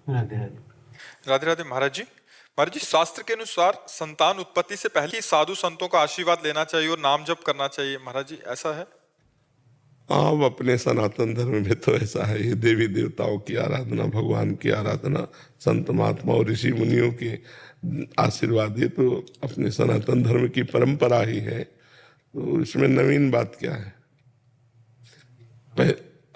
राधे राधे। राधे राधे महाराज जी। महाराज जी, शास्त्र के अनुसार संतान उत्पत्ति से पहले ही साधु संतों का आशीर्वाद लेना चाहिए और नाम जप करना चाहिए, महाराज जी ऐसा है? अब अपने सनातन धर्म में तो ऐसा है, ये देवी देवताओं की आराधना, भगवान की आराधना, संत महात्मा और ऋषि मुनियों के आशीर्वाद, ये तो अपने सनातन धर्म की परंपरा ही है। तो इसमें नवीन बात क्या है?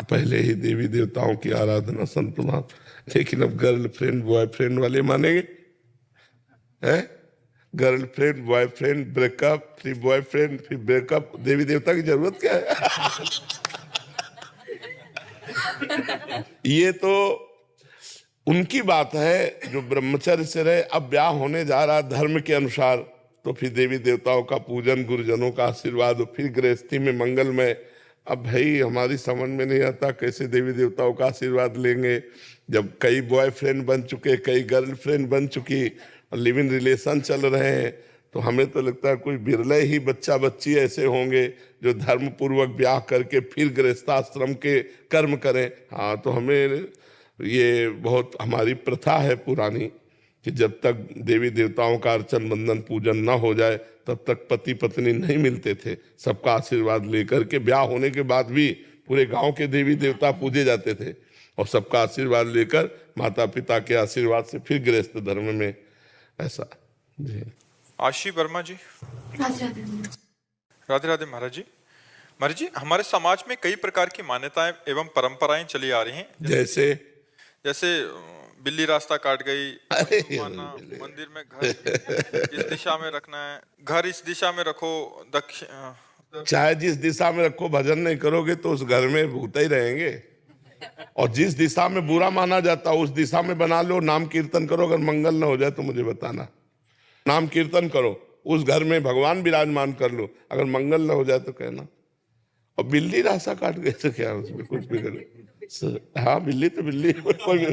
पहले ही देवी देवताओं की आराधना, संत महात्मा। लेकिन अब गर्लफ्रेंड बॉयफ्रेंड वाले मानेंगे? है गर्लफ्रेंड बॉयफ्रेंड ब्रेकअप, फिर बॉयफ्रेंड, फिर ब्रेकअप, देवी देवता की जरूरत क्या है? ये तो उनकी बात है जो ब्रह्मचर्य से रहे। अब ब्याह होने जा रहा धर्म के अनुसार, तो फिर देवी देवताओं का पूजन, गुरुजनों का आशीर्वाद, फिर गृहस्थी में मंगलमय। अब भाई हमारी समझ में नहीं आता कैसे देवी देवताओं का आशीर्वाद लेंगे जब कई बॉयफ्रेंड बन चुके, कई गर्लफ्रेंड बन चुकी, लिव इन रिलेशन चल रहे हैं। तो हमें तो लगता है कोई बिरले ही बच्चा बच्ची ऐसे होंगे जो धर्म पूर्वक ब्याह करके फिर गृहस्थाश्रम के कर्म करें। हाँ, तो हमें ये बहुत हमारी प्रथा है पुरानी कि जब तक देवी देवताओं का अर्चन बंदन पूजन न हो जाए तब तक पति पत्नी नहीं मिलते थे। सबका आशीर्वाद लेकर के ब्याह होने के बाद भी पूरे गांव के देवी देवता पूजे जाते थे और सबका आशीर्वाद लेकर माता पिता के आशीर्वाद से फिर गृहस्थ धर्म में ऐसा। जी आशी वर्मा जी। राधे राधे। राधे राधे महाराज जी। महाराज जी, हमारे समाज में कई प्रकार की मान्यताएं एवं परंपराएं चली आ रही हैं। जैसे जैसे बिल्ली रास्ता काट गई, अरे मंदिर में घर इस दिशा में रखना है, घर इस दिशा में रखो, दक्षिण। चाहे जिस दिशा में रखो, भजन नहीं करोगे तो उस घर में भूत ही रहेंगे। और जिस दिशा में बुरा माना जाता है उस दिशा में बना लो, नाम कीर्तन करो। अगर मंगल न हो जाए तो मुझे बताना, नाम कीर्तन करो, उस घर में भगवान विराजमान कर लो। अगर मंगल न हो जाए तो कहना। और बिल्ली रास्ता काट गई तो क्या उसमें कुछ बिगड़? हाँ, बिल्ली तो बिल्ली, कोई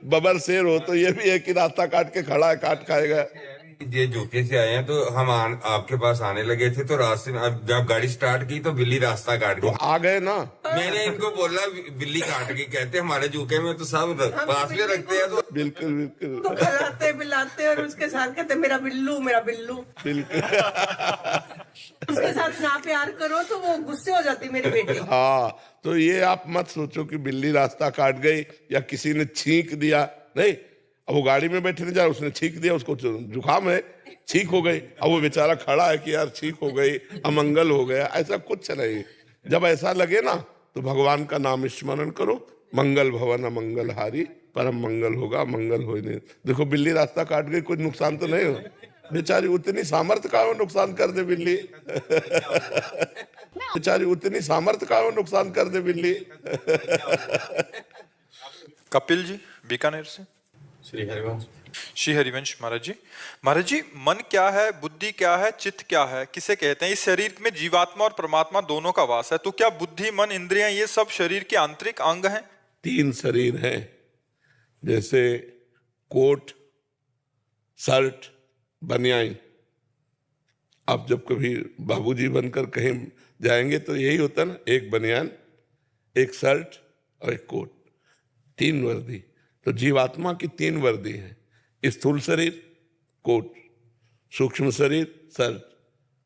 बबर शेर हो तो ये भी है कि रास्ता काट के खड़ा है, काट खाएगा। ये यूके से आए हैं तो हम आपके पास आने लगे थे, तो रास्ते में जब गाड़ी स्टार्ट की तो बिल्ली रास्ता काट तो गई। आ गए ना। मैंने इनको बोला बिल्ली काट गई, कहते हमारे यूके में तो सब पास में रखते हैं। तो बिल्कुल बिल्कुल तो खिलाते पिलाते और उसके साथ कहते मेरा बिल्लू मेरा बिल्लू। बिल्कुल। उसके साथ ना प्यार करो तो वो गुस्से हो जाती मेरी बेटी। हाँ, तो ये आप मत सोचो कि बिल्ली रास्ता काट गई या किसी ने छींक दिया। नहीं, अब वो गाड़ी में बैठे नहीं जा, उसने छींक दिया, उसको जुकाम है, छींक हो गई, अब वो बेचारा खड़ा है कि यार छींक हो गई, अमंगल हो गया, ऐसा कुछ नहीं। जब ऐसा लगे ना तो भगवान का नाम स्मरण करो, मंगल भवन अमंगल हारी, परम मंगल होगा, मंगल हो नहीं। देखो बिल्ली रास्ता काट गई, कोई नुकसान तो नहीं हो, बेचारी उतनी सामर्थ्य का नुकसान कर दे बिल्ली। बेचारी उतनी सामर्थ्य का नुकसान कर दे बिल्ली। कपिल जी बीकानेर से। श्री हरिवंश। श्री हरिवंश महाराज जी। महाराज जी, मन क्या है, बुद्धि क्या है, चित्त क्या है, किसे कहते हैं? इस शरीर में जीवात्मा और परमात्मा दोनों का वास है, तो क्या बुद्धि, मन, इंद्रियां ये सब शरीर के आंतरिक अंग हैं? 3 शरीर हैं, जैसे कोट, शर्ट, बनियान। आप जब कभी बाबूजी बनकर कहीं जाएंगे तो यही होता है ना, एक बनियान, एक शर्ट और एक कोट, 3 वर्दी। तो जीवात्मा की 3 वर्दी है, स्थूल शरीर कोट, सूक्ष्म शरीर शर्ट,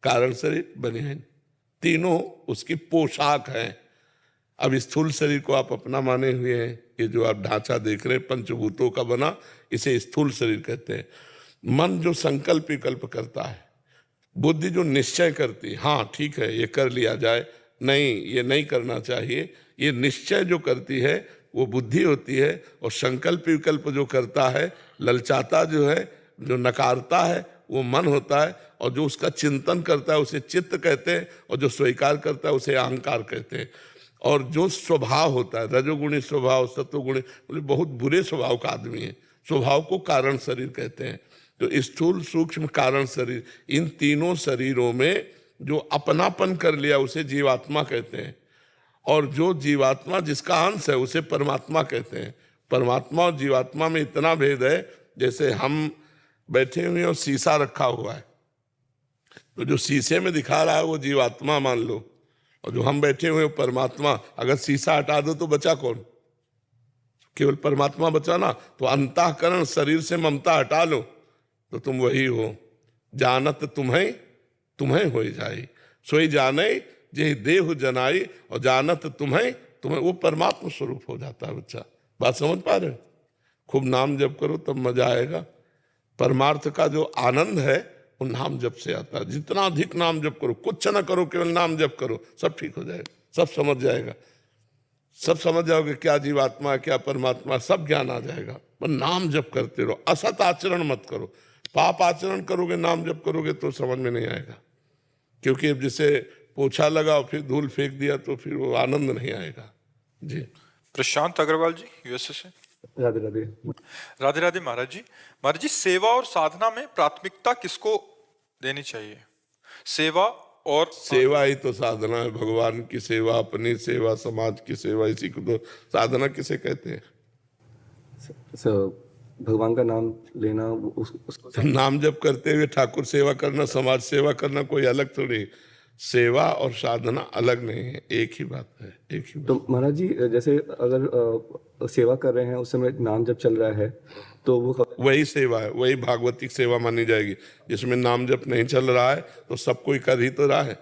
कारण शरीर बनियान। तीनों उसकी पोशाक हैं। अब स्थूल शरीर को आप अपना माने हुए हैं, ये जो आप ढांचा देख रहे हैं पंचभूतों का बना, इसे स्थूल शरीर कहते हैं। मन जो संकल्प विकल्प करता है, बुद्धि जो निश्चय करती है, हाँ ठीक है ये कर लिया जाए, नहीं ये नहीं करना चाहिए, ये निश्चय जो करती है वो बुद्धि होती है। और संकल्प विकल्प जो करता है, ललचाता जो है, जो नकारता है, वो मन होता है। और जो उसका चिंतन करता है उसे चित्त कहते हैं, और जो स्वीकार करता है उसे अहंकार कहते हैं। और जो स्वभाव होता है, रजोगुणी स्वभाव, सत्वगुणी, बहुत बुरे स्वभाव का आदमी है, स्वभाव को कारण शरीर कहते हैं। तो स्थूल सूक्ष्म कारण शरीर, इन तीनों शरीरों में जो अपनापन कर लिया उसे जीवात्मा कहते हैं। और जो जीवात्मा जिसका अंश है उसे परमात्मा कहते हैं। परमात्मा और जीवात्मा में इतना भेद है, जैसे हम बैठे हुए और शीशा रखा हुआ है, तो जो शीशे में दिखा रहा है वो जीवात्मा मान लो, और जो हम बैठे हुए परमात्मा। अगर शीशा हटा दो तो बचा कौन? केवल परमात्मा बचा ना, तो अंतःकरण शरीर से ममता हटा लो तो तुम वही हो। जानत तुम्हें तुम्हें हो जाई, सोई जाने जे देह जनाई, और जानत तुम्हें तुम्हें, वो परमात्मा स्वरूप हो जाता है बच्चा। बात समझ पा रहे हो? खूब नाम जप करो तब मजा आएगा। परमार्थ का जो आनंद है वो नाम जप से आता है। जितना अधिक नाम जप करो, कुछ ना करो, केवल नाम जप करो, सब ठीक हो जाएगा, सब समझ जाएगा, सब समझ जाओगे क्या जीवात्मा है क्या परमात्मा, सब ज्ञान आ जाएगा। पर नाम जप करते रहो, असत आचरण मत करो। पाप आचरण करोगे, नाम जप करोगे तो समझ में नहीं आएगा, क्योंकि अब जैसे पोछा लगा और फिर धूल फेंक दिया तो फिर वो आनंद नहीं आएगा। जी। प्रशांत अग्रवाल जी, यूएसए से। राधे राधे। राधे राधे महाराज जी। महाराज जी, सेवा और साधना में प्राथमिकता किसको देनी चाहिए? सेवा और सेवा ही तो साधना है। भगवान की सेवा, अपनी सेवा, समाज की सेवा, इसी को तो साधना किसे कहते हैं? भगवान का नाम लेना, तो नाम जप करते हुए ठाकुर सेवा करना, समाज सेवा करना कोई अलग थोड़ी। सेवा और साधना अलग नहीं है, एक ही बात है, एक ही बात। तो महाराज जी, जैसे अगर सेवा कर रहे हैं उस समय नाम जप चल रहा है तो वो वही सेवा है, वही भागवतिक सेवा मानी जाएगी। जिसमें नाम जप नहीं चल रहा है तो सब कोई कर ही तो रहा है,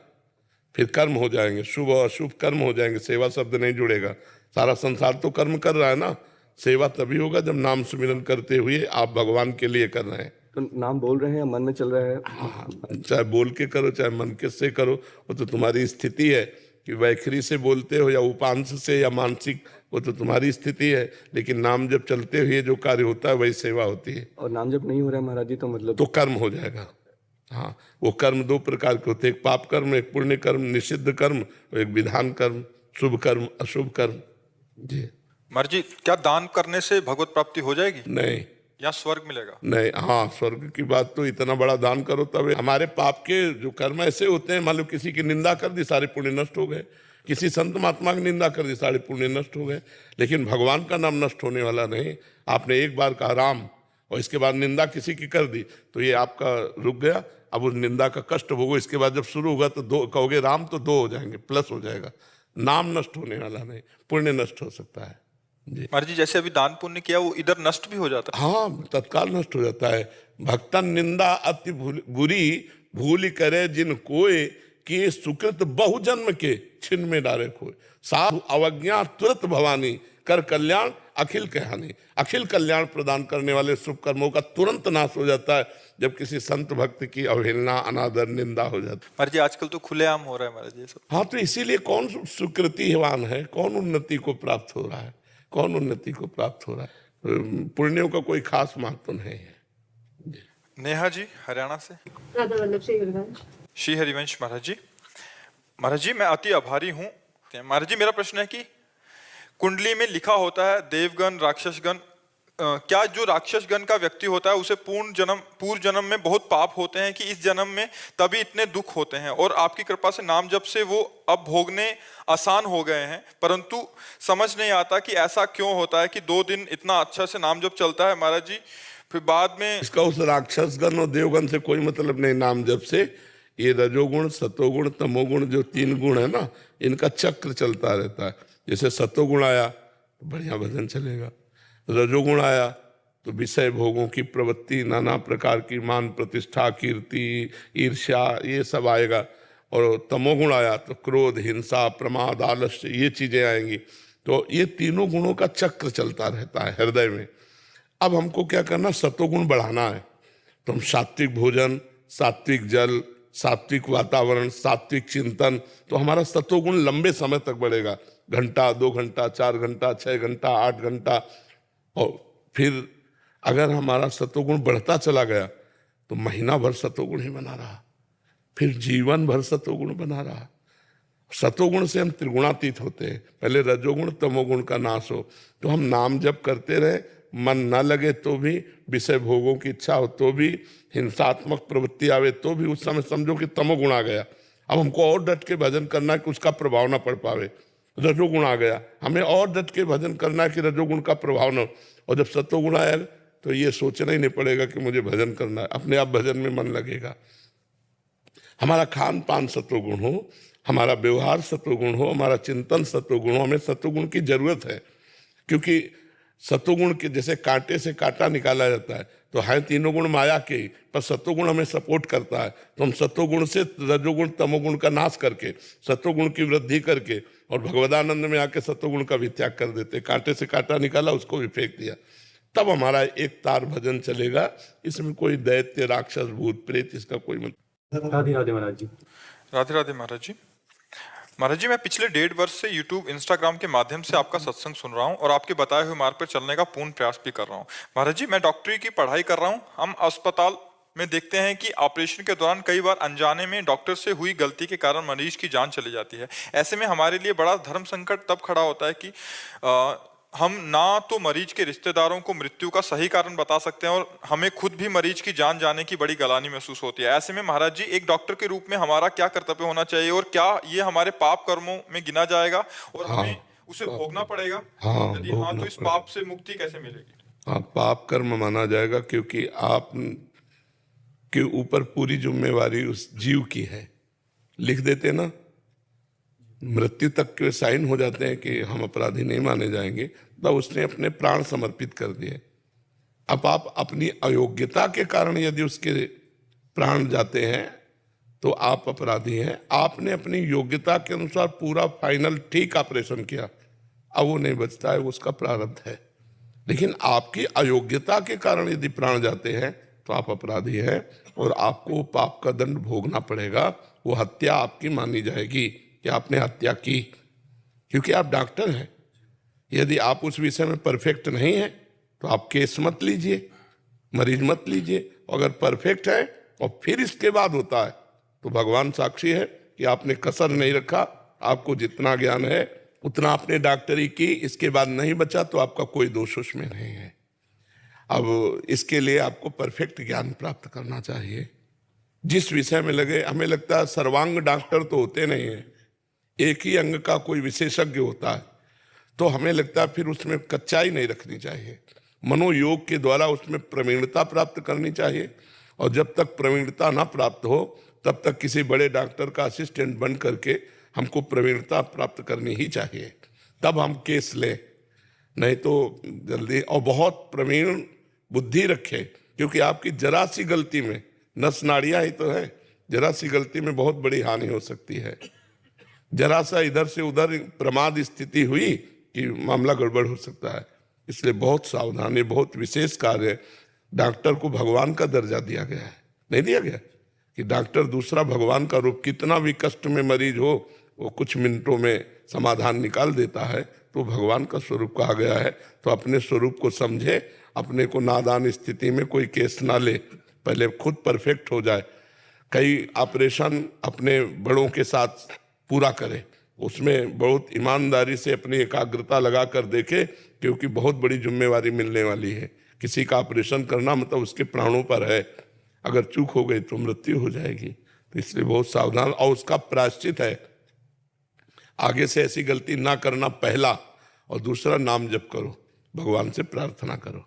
फिर कर्म हो जाएंगे, शुभ और अशुभ कर्म हो जाएंगे, सेवा शब्द नहीं जुड़ेगा। सारा संसार तो कर्म कर रहा है ना। सेवा तभी होगा जब नाम सुमिरन करते हुए आप भगवान के लिए कर रहे हैं। तो नाम बोल रहे हैं या मन में चल रहा है? हाँ, चाहे बोल के करो चाहे मन के से करो, वो तो तुम्हारी स्थिति है कि वैखरी से बोलते हो या उपांश से या मानसिक, वो तो तुम्हारी स्थिति है। लेकिन नाम जब चलते हुए जो कार्य होता है वही सेवा होती है। और नाम जब नहीं हो रहा है महाराज जी तो मतलब तो कर्म हो जाएगा। हाँ, वो कर्म दो प्रकार के होते हैं, एक पाप कर्म, एक पुण्य कर्म, निषिद्ध कर्म, और एक विधान कर्म, शुभ कर्म, अशुभ कर्म। जी महाराज जी, क्या दान करने से भगवत प्राप्ति हो जाएगी नहीं, या स्वर्ग मिलेगा? नहीं। हाँ, स्वर्ग की बात तो इतना बड़ा दान करो तब। हमारे पाप के जो कर्म ऐसे होते हैं, मान लो किसी की निंदा कर दी, सारे पुण्य नष्ट हो गए। किसी संत महात्मा की निंदा कर दी, सारे पुण्य नष्ट हो गए। लेकिन भगवान का नाम नष्ट होने वाला नहीं। आपने एक बार कहा राम और इसके बाद निंदा किसी की कर दी तो ये आपका रुक गया, अब उस निंदा का कष्ट भोगो। इसके बाद जब शुरू होगा तो दो कहोगे राम तो दो हो जाएंगे, प्लस हो जाएगा। नाम नष्ट होने वाला नहीं, पुण्य नष्ट हो सकता है। जी महाराज जी, जैसे अभी दान पुण्य किया वो इधर नष्ट भी हो जाता है? हाँ, तत्काल नष्ट हो जाता है। भक्तन निंदा अति बुरी भूल करे जिन कोय, कि सुकृत बहु जन्म के छिन में डारे खोए। साधु अवज्ञा तुरंत भवानी, कर कल्याण अखिल कहानी। अखिल कल्याण प्रदान करने वाले शुभ कर्मों का तुरंत नाश हो जाता है जब किसी संत भक्त की अवहेलना, अनादर, निंदा हो जाती है। महाराज जी, आजकल तो खुलेआम हो रहा है महाराज जी ये सब। हाँ, तो इसीलिए कौन सुकृतिवान है, कौन उन्नति को प्राप्त हो रहा है, कौन उन्नति को प्राप्त हो रहा है? पुण्यों का कोई खास महत्व नहीं है। नेहा जी, हरियाणा से। राधा वल्लभ श्री हरिवंश। श्री हरिवंश महाराज जी। महाराज जी, मैं अति आभारी हूँ। महाराज जी, मेरा प्रश्न है कि कुंडली में लिखा होता है देवगण, राक्षसगण, क्या जो राक्षसगण का व्यक्ति होता है उसे पूर्व जन्म में बहुत पाप होते हैं कि इस जन्म में तभी इतने दुख होते हैं, और आपकी कृपा से नाम जप से वो अब भोगने आसान हो गए हैं, परंतु समझ नहीं आता कि ऐसा क्यों होता है कि 2 दिन इतना अच्छा से नाम जप चलता है महाराज जी, फिर बाद में इसका उस राक्षसगण और देवगण से कोई मतलब नहीं। नाम जप से ये रजोगुण, सतोगुण, तमोगुण जो 3 गुण है ना, इनका चक्र चलता रहता है। जैसे सतोगुण आया तो बढ़िया भजन चलेगा, रजोगुण आया तो विषय भोगों की प्रवृत्ति, नाना प्रकार की मान प्रतिष्ठा, कीर्ति, ईर्ष्या, ये सब आएगा, और तमोगुण आया तो क्रोध, हिंसा, प्रमाद, आलस्य, ये चीजें आएंगी। तो ये तीनों गुणों का चक्र चलता रहता है हृदय में। अब हमको क्या करना, सतोगुण बढ़ाना है तो हम सात्विक भोजन, सात्विक जल, सात्विक वातावरण, सात्विक चिंतन, तो हमारा सतोगुण लंबे समय तक बढ़ेगा। घंटा, 2 घंटा, 4 घंटा, 6 घंटा, 8 घंटा। और फिर अगर हमारा सतोगुण बढ़ता चला गया तो महीना भर सतोगुण ही बना रहा, फिर जीवन भर सतोगुण बना रहा। सतोगुण से हम त्रिगुणातीत होते हैं। पहले रजोगुण, तमोगुण का नाश हो तो हम नाम जप करते रहे, मन न लगे तो भी, विषय भोगों की इच्छा हो तो भी, हिंसात्मक प्रवृत्ति आवे तो भी, उस समय समझो कि तमोगुण आ गया। अब हमको और डट के भजन करना है कि उसका प्रभाव ना पड़ पावे। रजोगुण आ गया, हमें और डट के भजन करना है कि रजोगुण का प्रभाव न हो। और जब सतोगुण आएगा तो ये सोचना ही नहीं पड़ेगा कि मुझे भजन करना है, अपने आप भजन में मन लगेगा। हमारा खान पान सतोगुण हो, हमारा व्यवहार सतोगुण हो, हमारा चिंतन सतोगुण हो। हमें सतोगुण की जरूरत है, क्योंकि सतोगुण के, जैसे कांटे से कांटा निकाला जाता है, तो है तीनों गुण माया के ही, पर सतोगुण हमें सपोर्ट करता है, तो हम सतोगुण से रजोगुण तमोगुण का नाश करके सतोगुण की वृद्धि करके और भगवदानंद में आके सतोगुण का भी त्याग कर देते। कांटे से कांटा निकाला, उसको भी फेंक दिया, तब हमारा एक तार भजन चलेगा। इसमें कोई दैत्य राक्षस भूत प्रेत इसका कोई मतलब। राधे राधे महाराज जी। राधे राधे महाराज जी। महाराज जी, मैं पिछले 1.5 वर्ष से YouTube, Instagram के माध्यम से आपका सत्संग सुन रहा हूँ और आपके बताए हुए मार्ग पर चलने का पूर्ण प्रयास भी कर रहा हूँ। महाराज जी, मैं डॉक्टरी की पढ़ाई कर रहा हूँ। हम अस्पताल में देखते हैं कि ऑपरेशन के दौरान कई बार अनजाने में डॉक्टर से हुई गलती के कारण मरीज की जान चली जाती है। ऐसे में हमारे लिए बड़ा धर्म संकट तब खड़ा होता है कि हम ना तो मरीज के रिश्तेदारों को मृत्यु का सही कारण बता सकते हैं और हमें खुद भी मरीज की जान जाने की बड़ी गलानी महसूस होती है। ऐसे में महाराज जी, एक डॉक्टर के रूप में हमारा क्या कर्तव्य होना चाहिए और क्या ये हमारे पाप कर्मों में गिना जाएगा और हमें उसे भोगना पड़ेगा? यदि हाँ, तो इस पाप से मुक्ति कैसे मिलेगी? हाँ, पाप कर्म माना जाएगा, क्योंकि आप के ऊपर पूरी जिम्मेवारी उस जीव की है। लिख देते ना, मृत्यु तक के साइन हो जाते हैं कि हम अपराधी नहीं माने जाएंगे, तब उसने अपने प्राण समर्पित कर दिए। अब आप अपनी अयोग्यता के कारण यदि उसके प्राण जाते हैं तो आप अपराधी हैं। आपने अपनी योग्यता के अनुसार पूरा फाइनल ठीक ऑपरेशन किया, अब वो नहीं बचता है, वो उसका प्रारब्ध है। लेकिन आपकी अयोग्यता के कारण यदि प्राण जाते हैं तो आप अपराधी हैं और आपको पाप का दंड भोगना पड़ेगा। वो हत्या आपकी मानी जाएगी कि आपने हत्या की, क्योंकि आप डॉक्टर हैं। यदि आप उस विषय में परफेक्ट नहीं हैं तो आप केस मत लीजिए, मरीज मत लीजिए। अगर परफेक्ट है और फिर इसके बाद होता है तो भगवान साक्षी है कि आपने कसर नहीं रखा। आपको जितना ज्ञान है उतना आपने डॉक्टरी की, इसके बाद नहीं बचा तो आपका कोई दोष उसमें नहीं है। अब इसके लिए आपको परफेक्ट ज्ञान प्राप्त करना चाहिए। जिस विषय में लगे, हमें लगता है सर्वांग डॉक्टर तो होते नहीं हैं, एक ही अंग का कोई विशेषज्ञ होता है, तो हमें लगता है फिर उसमें कच्चाई नहीं रखनी चाहिए। मनोयोग के द्वारा उसमें प्रवीणता प्राप्त करनी चाहिए, और जब तक प्रवीणता ना प्राप्त हो तब तक किसी बड़े डॉक्टर का असिस्टेंट बन करके हमको प्रवीणता प्राप्त करनी ही चाहिए, तब हम केस लें। नहीं तो जल्दी, और बहुत प्रवीण बुद्धि रखें, क्योंकि आपकी जरा सी गलती में, नस नाड़ियाँ ही तो है, जरा सी गलती में बहुत बड़ी हानि हो सकती है। जरा सा इधर से उधर प्रमाद स्थिति हुई कि मामला गड़बड़ हो सकता है। इसलिए बहुत सावधानी, बहुत विशेष कार्य। डॉक्टर को भगवान का दर्जा दिया गया है, नहीं दिया गया कि डॉक्टर दूसरा भगवान का रूप। कितना भी कष्ट में मरीज हो वो कुछ मिनटों में समाधान निकाल देता है, तो भगवान का स्वरूप कहा गया है। तो अपने स्वरूप को समझे, अपने को नादान स्थिति में कोई केस ना ले, पहले खुद परफेक्ट हो जाए। कई ऑपरेशन अपने बड़ों के साथ पूरा करे, उसमें बहुत ईमानदारी से अपनी एकाग्रता लगा कर देखे, क्योंकि बहुत बड़ी जिम्मेवारी मिलने वाली है। किसी का ऑपरेशन करना मतलब उसके प्राणों पर है, अगर चूक हो गई तो मृत्यु हो जाएगी। तो इसलिए बहुत सावधान, और उसका प्रायश्चित है, आगे से ऐसी गलती ना करना पहला, और दूसरा नाम जप करो, भगवान से प्रार्थना करो।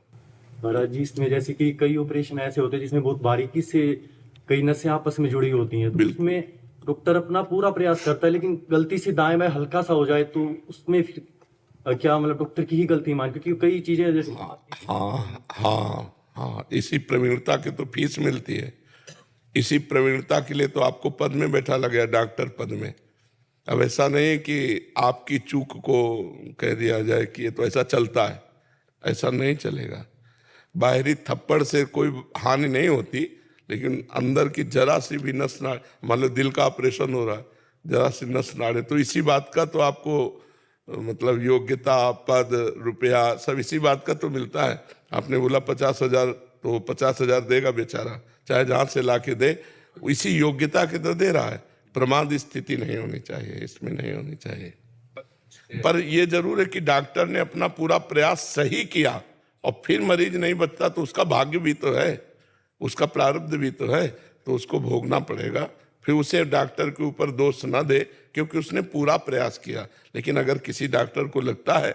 महाराज जी, इसमें जैसे कि कई ऑपरेशन ऐसे होते हैं जिसमें बहुत बारीकी से कई नसें आपस में जुड़ी होती हैं, तो उसमें डॉक्टर अपना पूरा प्रयास करता है, लेकिन गलती से दाएं बाएं हल्का सा हो जाए तो उसमें फिर क्या मतलब डॉक्टर की ही गलती मान, क्योंकि कई चीजें जैसे हाँ, इसी प्रवीणता की तो फीस मिलती है। इसी प्रवीणता के लिए तो आपको पद में बैठा लगा, डॉक्टर पद में। अब ऐसा नहीं कि आपकी चूक को कह दिया जाए कि ये तो ऐसा चलता है, ऐसा नहीं चलेगा। बाहरी थप्पड़ से कोई हानि नहीं होती, लेकिन अंदर की जरा सी भी नस नाड़े, मान लो दिल का ऑपरेशन हो रहा है, जरा सी नस नाड़े, तो इसी बात का तो आपको मतलब योग्यता, पद, रुपया सब इसी बात का तो मिलता है। आपने बोला 50,000 तो 50,000 देगा बेचारा, चाहे जहाँ से ला के दे, इसी योग्यता के तो दे रहा है। प्रमाद स्थिति नहीं होनी चाहिए, इसमें नहीं होनी चाहिए। पर यह जरूर है कि डॉक्टर ने अपना पूरा प्रयास सही किया और फिर मरीज नहीं बचता तो उसका भाग्य भी तो है, उसका प्रारब्ध भी तो है, तो उसको भोगना पड़ेगा। फिर उसे डॉक्टर के ऊपर दोष ना दे, क्योंकि उसने पूरा प्रयास किया। लेकिन अगर किसी डॉक्टर को लगता है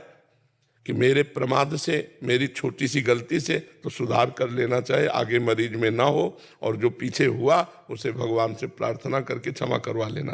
कि मेरे प्रमाद से, मेरी छोटी सी गलती से, तो सुधार कर लेना चाहिए, आगे मरीज में ना हो, और जो पीछे हुआ उसे भगवान से प्रार्थना करके क्षमा करवा लेना।